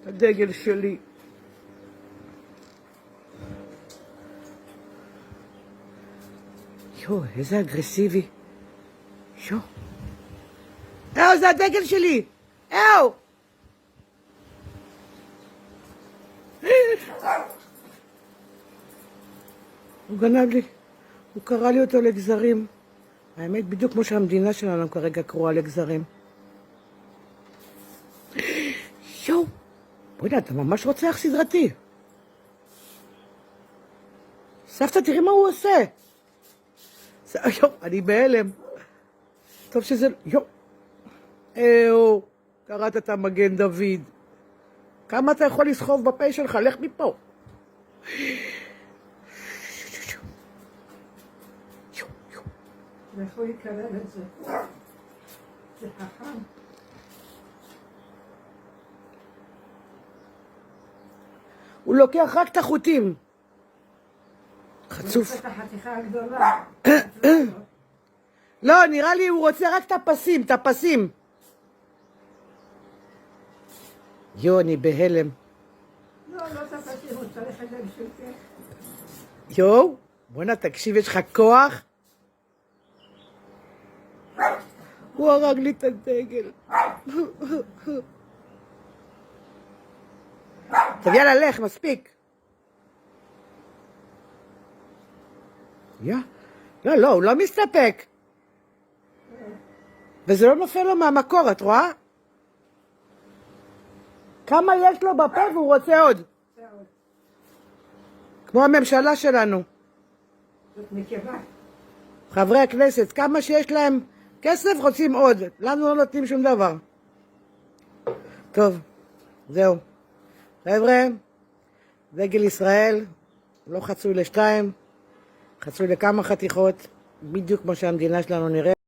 הדגל שלי. איזה אגרסיבי. זה הדגל שלי. הוא גנב לי. הוא קרא לי אותו לגזרים. האמת, בדיוק כמו שהמדינה שלנו כרגע קרואה לגזרים. בואי, אתה ממש רוצח סדרתי. סבתא, תראי מה הוא עושה. אני בהלם. טוב שזה... קראת את המגן דוד. כמה אתה יכול לסחוב בפה שלך? לך מפה. ואיפה יקרב את זה? זה חכם. הוא לוקח רק את החוטים. חצוף. הוא רוצה את החתיכה הגדולה. לא, נראה לי הוא רוצה רק את הפסים, את הפסים. אני בהלם. לא את הפסים, הוא צריך את זה בשביל זה. בוא'נה, תקשיב, יש לך כוח? הוא הרג לי את הדגל. טוב, יאללה, לך, מספיק. לא, הוא לא מסתפק. וזה לא נופל לו מהמקור, את רואה? כמה יש לו בפה והוא רוצה עוד. כמו הממשלה שלנו. זאת נקבה. חברי הכנסת, כמה שיש להם כסף רוצים עוד. לנו לא נותנים שום דבר. טוב, זהו. חבר'ה, דגל ישראל לא חצוי לשתיים, חצוי לכמה חתיכות, בדיוק כמו שהמדינה שלנו נראית.